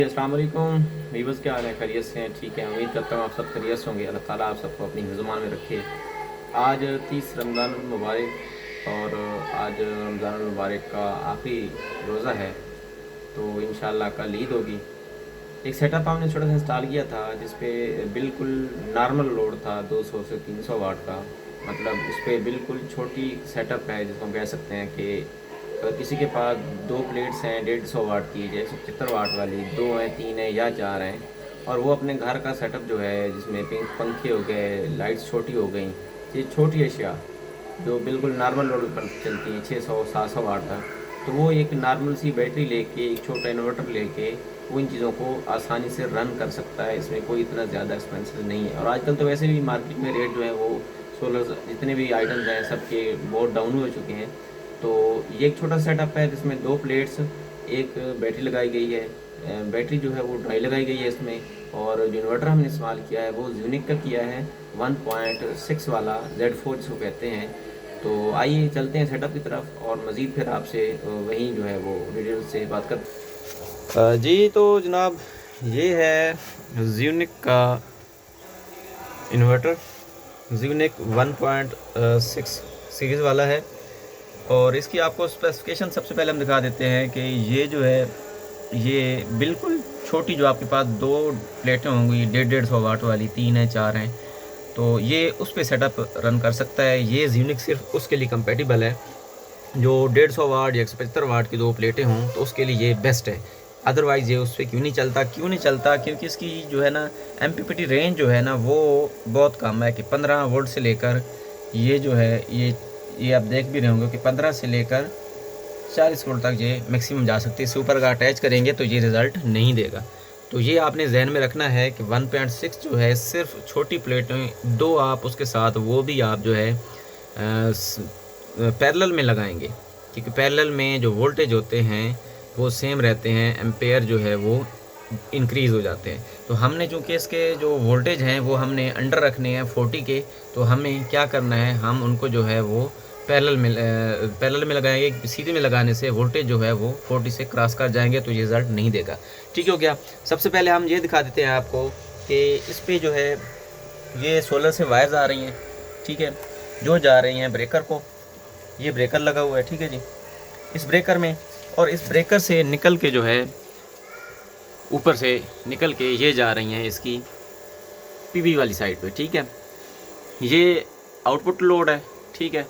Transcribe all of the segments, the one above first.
अस्सलाम वालेकुम वीवर्स, क्या हाल है? खैरियत से हैं? ठीक है, उम्मीद करता हूँ आप सब खैरियत से होंगे। अल्लाह ताला आप सबको अपनी ज़ुबान में रखे। आज 30 रमज़ान मुबारक और आज रमज़ान मुबारक का आखिरी रोज़ा है, तो इंशाल्लाह कल ईद होगी। एक सेटअप हमने छोटा सा इंस्टॉल किया था जिस पे बिल्कुल नॉर्मल लोड था 200 से 300 वाट का। मतलब इस पर बिल्कुल छोटी सेटअप है जिसको हम कह सकते हैं कि अगर किसी के पास दो प्लेट्स हैं 150 वाट की, जैसे 75 वाट वाली, दो हैं, तीन हैं या चार हैं, और वो अपने घर का सेटअप जो है जिसमें पिंक पंखे हो गए, लाइट्स छोटी हो गई, ये छोटी अशिया जो बिल्कुल नॉर्मल लोड पर चलती हैं 600-700 वाट तक, तो वो एक नॉर्मल सी बैटरी लेके, एक छोटा इन्वर्टर लेके वो इन चीज़ों को आसानी से रन कर सकता है। इसमें कोई इतना ज़्यादा एक्सपेंसिव नहीं है। और आजकल तो वैसे भी मार्केट में रेट जो है वो सोलर जितने भी आइटम्स हैं सबके बहुत डाउन हो चुके हैं। तो ये एक छोटा सेटअप है जिसमें दो प्लेट्स, एक बैटरी लगाई गई है। बैटरी जो है वो ड्राई लगाई गई है इसमें। और जो इन्वर्टर हमने इस्तेमाल किया है वो यूनिक का किया है, 1.6 वाला Z4 जिसको कहते हैं। तो आइए चलते हैं सेटअप की तरफ और मज़ीद फिर आपसे वहीं जो है वो डिटेल से बात कर। जी तो जनाब, ये है यूनिक का इन्वर्टर। यूनिक 1.6 सीरीज़ वाला है। और इसकी आपको स्पेसिफिकेशन सबसे पहले हम दिखा देते हैं कि ये जो है ये बिल्कुल छोटी, जो आपके पास दो प्लेटें होंगी 150 वाट वाली, तीन है, चार हैं, तो ये उस पर सेटअप रन कर सकता है। ये यूनिक सिर्फ उसके लिए कंपेटिबल है जो 150 वाट या 175 वाट की दो प्लेटें हों, तो उसके लिए ये बेस्ट है। अदरवाइज़ ये उस पर क्यों नहीं चलता, क्योंकि इसकी जो है ना MPPT रेंज जो है ना वो बहुत कम है कि 15 वोल्ट से लेकर ये जो है ये आप देख भी रहे होंगे कि 15 से लेकर 40 वोल्ट तक ये मैक्सिमम जा सकती है। इससे ऊपर अगर अटैच करेंगे तो ये रिज़ल्ट नहीं देगा। तो ये आपने जहन में रखना है कि 1.6 जो है सिर्फ छोटी प्लेटें दो, आप उसके साथ वो भी आप जो है पैरेलल में लगाएंगे, क्योंकि पैरेलल में जो वोल्टेज होते हैं वो सेम रहते हैं, एम्पेयर जो है वो इंक्रीज़ हो जाते हैं। तो हमने चूँकि इसके जो वोल्टेज हैं वो हमने अंडर रखने हैं 40 के, तो हमें क्या करना है, हम उनको जो है वो पैरेलल में लगाएंगे। सीधे में लगाने से वोल्टेज जो है वो 40 से क्रॉस कर जाएंगे, तो ये रिज़ल्ट नहीं देगा। ठीक हो गया। सबसे पहले हम ये दिखा देते हैं आपको कि इस पर जो है ये सोलर से वायर्स आ रही हैं, ठीक है, जो जा रही हैं ब्रेकर को। ये ब्रेकर लगा हुआ है, ठीक है जी, इस ब्रेकर में, और इस ब्रेकर से निकल के जो है ऊपर से निकल के ये जा रही हैं इसकी PV वाली साइड पे, ठीक है। ये आउटपुट लोड है, ठीक है,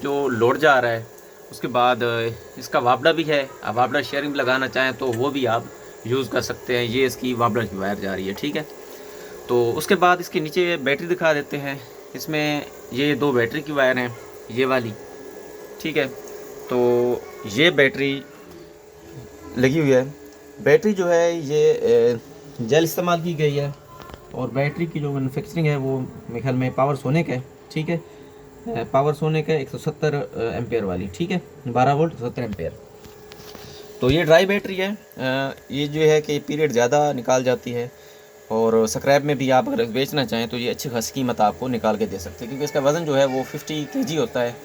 जो लोड जा रहा है। उसके बाद इसका वापडा भी है, आप वापडा शेयरिंग लगाना चाहें तो वो भी आप यूज़ कर सकते हैं। ये इसकी वापडा की वायर जा रही है, ठीक है। तो उसके बाद इसके नीचे बैटरी दिखा देते हैं। इसमें ये दो बैटरी की वायर हैं, ये वाली, ठीक है। तो ये बैटरी लगी हुई है। बैटरी जो है ये जेल इस्तेमाल की गई है, और बैटरी की जो मैन्युफैक्चरिंग है वो मेरे ख्याल में पावर सोनिक है, ठीक है। पावर सोनिक है 170 एम्पेयर वाली, ठीक है, 12 वोल्ट 70 एम्पेयर। तो ये ड्राई बैटरी है। ये जो है कि पीरियड ज़्यादा निकाल जाती है, और स्क्रैप में भी आप अगर बेचना चाहें तो ये अच्छी खासी कीमत आपको निकाल के दे सकते हैं, क्योंकि इसका वज़न जो है वो 50 kg होता है।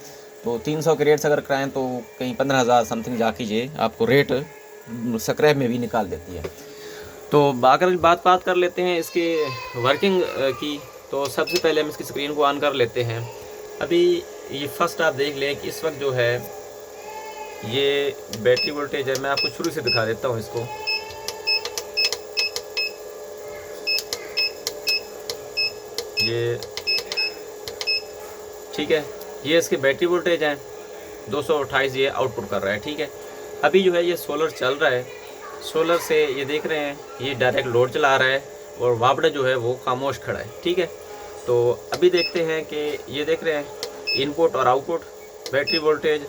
तो 300 के रेट से अगर कराएँ तो कहीं 15,000 समथिंग जाके ये आपको रेट स्क्रैप में भी निकाल देती है। तो अगर बात कर लेते हैं इसके वर्किंग की, तो सबसे पहले हम इसकी स्क्रीन को ऑन कर लेते हैं। अभी ये फर्स्ट आप देख लें कि इस वक्त जो है ये बैटरी वोल्टेज है। मैं आपको शुरू से दिखा देता हूँ इसको। ये ठीक है, ये इसके बैटरी वोल्टेज हैं 228, ये आउटपुट कर रहा है, ठीक है। अभी जो है ये सोलर चल रहा है। सोलर से ये देख रहे हैं ये डायरेक्ट लोड चला रहा है, और वापडा जो है वो खामोश खड़ा है, ठीक है। तो अभी देखते हैं कि ये देख रहे हैं इनपुट और आउटपुट, बैटरी वोल्टेज,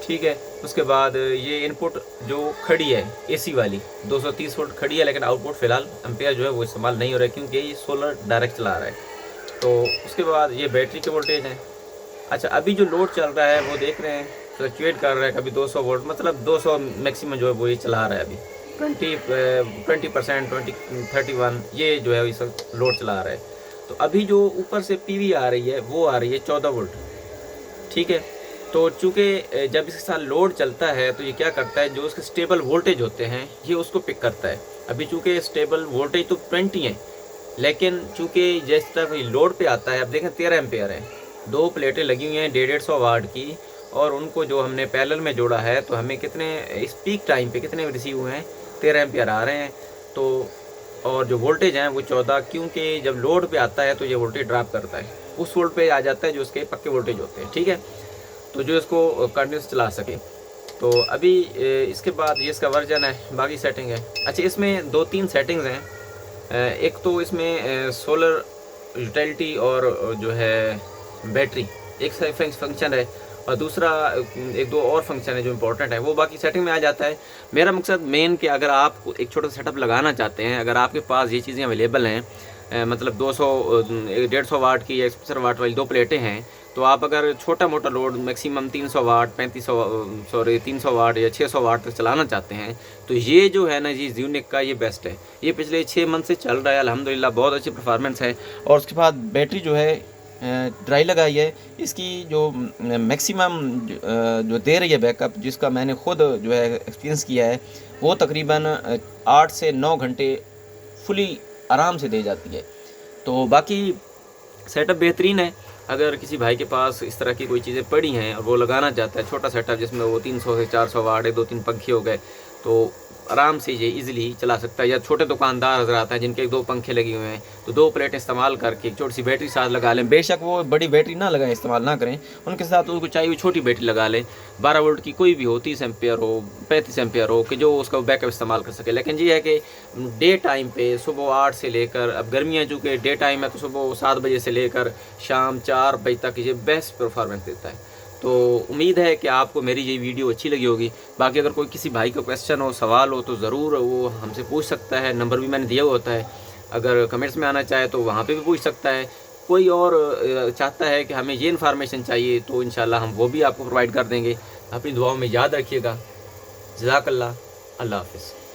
ठीक है। उसके बाद ये इनपुट जो खड़ी है AC वाली 230 वोल्ट खड़ी है, लेकिन आउटपुट फ़िलहाल एम्पेयर जो है वो इस्तेमाल नहीं हो रहा है, क्योंकि ये सोलर डायरेक्ट चला रहा है। तो उसके बाद ये बैटरी के वोल्टेज हैं। अच्छा, अभी जो लोड चल रहा है वो देख रहे हैं फ्लक्चुएट कर रहा है, कभी 200 वोल्ट, मतलब 200 मैक्सिमम जो है वो ये चला रहा है। अभी 20%, 31 ये जो है इस लोड चला रहा है। तो अभी जो ऊपर से PV आ रही है वो आ रही है 14 वोल्ट, ठीक है। तो चूँकि जब इसके साथ लोड चलता है तो ये क्या करता है, जो उसके स्टेबल वोल्टेज होते हैं ये उसको पिक करता है। अभी चूँकि स्टेबल वोल्टेज तो 20 है, लेकिन चूँकि जिस तरह ये लोड पे आता है, अब देखें 13 एम्पेयर है, 2 प्लेटें लगी हुई हैं 150 वाट की, और उनको जो हमने पैरेलल में जोड़ा है तो हमें कितने इस पीक टाइम पे कितने रिसीव हुए हैं, 13 एम्पेयर आ रहे हैं। तो और जो वोल्टेज हैं वो 14, क्योंकि जब लोड पे आता है तो ये वोल्टेज ड्रॉप करता है, उस वोल्ट पे आ जाता है जो उसके पक्के वोल्टेज होते हैं, ठीक है, तो जो इसको कंटिन्यूस चला सके। तो अभी इसके बाद ये इसका वर्जन है, बाकी सेटिंग है। अच्छा, इसमें 2-3 सेटिंग्स हैं। एक तो इसमें सोलर यूटिलिटी और जो है बैटरी एक फंक्शन है, और दूसरा 1-2 और फंक्शन है जो इम्पोर्टेंट है, वो बाकी सेटिंग में आ जाता है। मेरा मकसद मेन कि अगर आप एक छोटा सा सेटअप लगाना चाहते हैं, अगर आपके पास ये चीज़ें अवेलेबल हैं, मतलब 150 वाट की या 175 वाट वाली 2 प्लेटें हैं, तो आप अगर छोटा मोटा लोड मैक्सिमम 300 वाट 300 वाट या 600 वाट तक चलाना चाहते हैं, तो ये जो है ना जी ज़्यूनिक का ये बेस्ट है। ये पिछले 6 मंथ से चल रहा है अल्हम्दुलिल्लाह, बहुत अच्छी परफॉर्मेंस है। और उसके बाद बैटरी जो है ड्राई लगाई है, इसकी जो मैक्सिमम जो दे रही है बैकअप, जिसका मैंने ख़ुद जो है एक्सपीरियंस किया है, वो तकरीबन 8 से 9 घंटे फुली आराम से दे जाती है। तो बाकी सेटअप बेहतरीन है। अगर किसी भाई के पास इस तरह की कोई चीज़ें पड़ी हैं और वो लगाना चाहता है छोटा सेटअप, जिसमें वो 300 से 400 वाट है, 2-3 पंखे हो गए, तो आराम से ये इजीली चला सकता है। या छोटे दुकानदार हजरात हैं जिनके 2 पंखे लगे हुए हैं, तो 2 प्लेट इस्तेमाल करके एक छोटी सी बैटरी साथ लगा लें। बेशक वो बड़ी बैटरी ना लगाएं, इस्तेमाल ना करें, उनके साथ उनको चाहिए छोटी बैटरी लगा लें, 12 वोल्ट की कोई भी हो, 30 एम्पेयर हो, 35 एम्पेयर हो, कि जो उसका बैकअप इस्तेमाल कर सके। लेकिन ये है कि डे टाइम पे सुबह 8 से लेकर, अब गर्मियाँ चूँकि डे टाइम है, तो सुबह 7 बजे से लेकर शाम 4 बजे तक ये बेस्ट परफॉर्मेंस देता है। तो उम्मीद है कि आपको मेरी ये वीडियो अच्छी लगी होगी। बाकी अगर कोई किसी भाई का क्वेश्चन हो, सवाल हो, तो ज़रूर वो हमसे पूछ सकता है। नंबर भी मैंने दिया हुआ होता है, अगर कमेंट्स में आना चाहे तो वहाँ पे भी पूछ सकता है। कोई और चाहता है कि हमें ये इन्फॉर्मेशन चाहिए, तो इंशाल्लाह हम वो भी आपको प्रोवाइड कर देंगे। अपनी दुआओं में याद रखिएगा। जज़ाकल्लाह, अल्लाह हाफ़िज़।